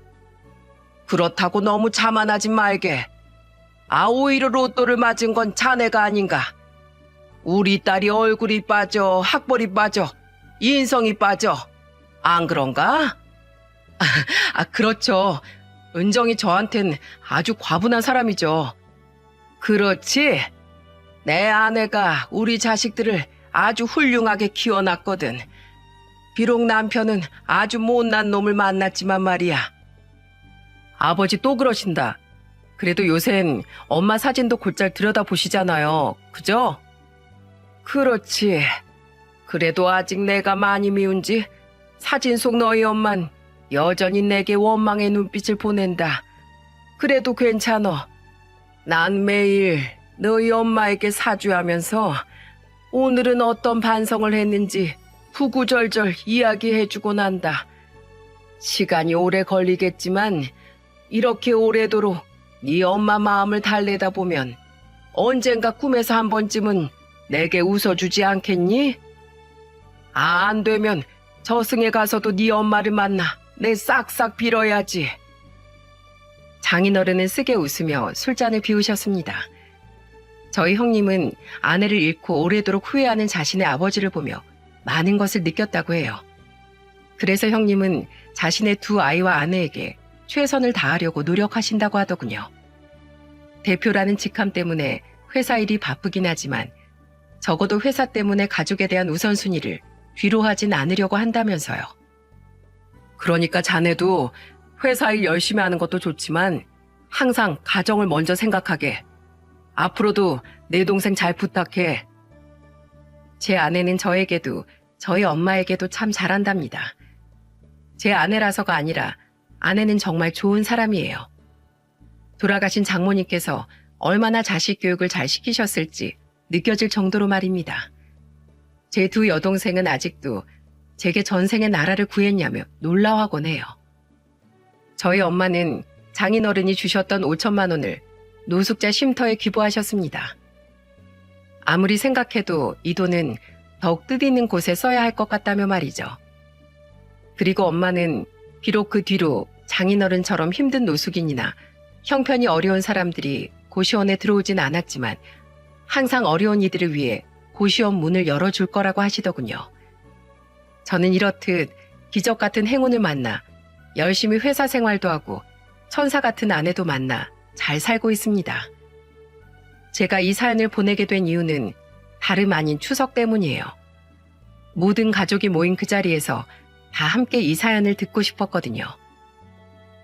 그렇다고 너무 자만하지 말게. 오히려 로또를 맞은 건 자네가 아닌가. 우리 딸이 얼굴이 빠져, 학벌이 빠져, 인성이 빠져. 안 그런가? 그렇죠. 은정이 저한텐 아주 과분한 사람이죠. 그렇지. 내 아내가 우리 자식들을 아주 훌륭하게 키워놨거든. 비록 남편은 아주 못난 놈을 만났지만 말이야. 아버지 또 그러신다. 그래도 요샌 엄마 사진도 곧잘 들여다보시잖아요. 그죠? 그렇지. 그래도 아직 내가 많이 미운지 사진 속 너희 엄만 여전히 내게 원망의 눈빛을 보낸다. 그래도 괜찮어. 난 매일 너희 엄마에게 사죄하면서 오늘은 어떤 반성을 했는지 구구절절 이야기해주곤 한다. 시간이 오래 걸리겠지만 이렇게 오래도록 네 엄마 마음을 달래다 보면 언젠가 꿈에서 한 번쯤은 내게 웃어주지 않겠니? 안 되면 저승에 가서도 네 엄마를 만나 내 싹싹 빌어야지. 장인어른은 쓰게 웃으며 술잔을 비우셨습니다. 저희 형님은 아내를 잃고 오래도록 후회하는 자신의 아버지를 보며 많은 것을 느꼈다고 해요. 그래서 형님은 자신의 두 아이와 아내에게 최선을 다하려고 노력하신다고 하더군요. 대표라는 직함 때문에 회사 일이 바쁘긴 하지만 적어도 회사 때문에 가족에 대한 우선순위를 뒤로 하진 않으려고 한다면서요. 그러니까 자네도 회사 일 열심히 하는 것도 좋지만 항상 가정을 먼저 생각하게. 앞으로도 내 동생 잘 부탁해. 제 아내는 저에게도 저희 엄마에게도 참 잘한답니다. 제 아내라서가 아니라 아내는 정말 좋은 사람이에요. 돌아가신 장모님께서 얼마나 자식 교육을 잘 시키셨을지 느껴질 정도로 말입니다. 제 두 여동생은 아직도 제게 전생의 나라를 구했냐며 놀라워하곤 해요. 저희 엄마는 장인어른이 주셨던 5천만 원을 노숙자 쉼터에 기부하셨습니다. 아무리 생각해도 이 돈은 더욱 뜻있는 곳에 써야 할 것 같다며 말이죠. 그리고 엄마는 비록 그 뒤로 장인어른처럼 힘든 노숙인이나 형편이 어려운 사람들이 고시원에 들어오진 않았지만 항상 어려운 이들을 위해 고시원 문을 열어줄 거라고 하시더군요. 저는 이렇듯 기적 같은 행운을 만나 열심히 회사 생활도 하고 천사 같은 아내도 만나 잘 살고 있습니다. 제가 이 사연을 보내게 된 이유는 다름 아닌 추석 때문이에요. 모든 가족이 모인 그 자리에서 다 함께 이 사연을 듣고 싶었거든요.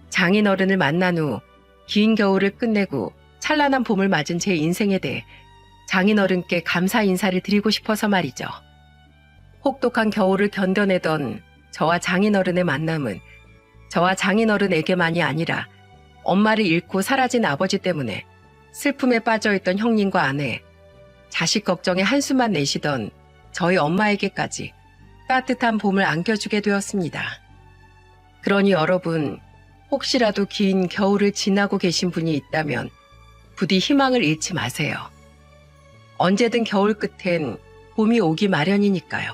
장인어른을 만난 후 긴 겨울을 끝내고 찬란한 봄을 맞은 제 인생에 대해 장인어른께 감사 인사를 드리고 싶어서 말이죠. 혹독한 겨울을 견뎌내던 저와 장인어른의 만남은 저와 장인어른에게만이 아니라 엄마를 잃고 사라진 아버지 때문에 슬픔에 빠져있던 형님과 아내, 자식 걱정에 한숨만 내쉬던 저희 엄마에게까지 따뜻한 봄을 안겨주게 되었습니다. 그러니 여러분, 혹시라도 긴 겨울을 지나고 계신 분이 있다면 부디 희망을 잃지 마세요. 언제든 겨울 끝엔 봄이 오기 마련이니까요.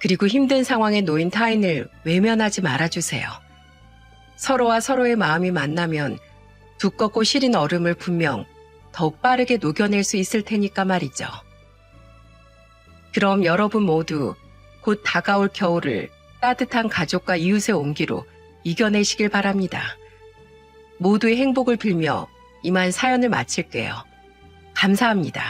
그리고 힘든 상황에 놓인 타인을 외면하지 말아주세요. 서로와 서로의 마음이 만나면 두껍고 시린 얼음을 분명 더욱 빠르게 녹여낼 수 있을 테니까 말이죠. 그럼 여러분 모두 곧 다가올 겨울을 따뜻한 가족과 이웃의 온기로 이겨내시길 바랍니다. 모두의 행복을 빌며 이만 사연을 마칠게요. 감사합니다.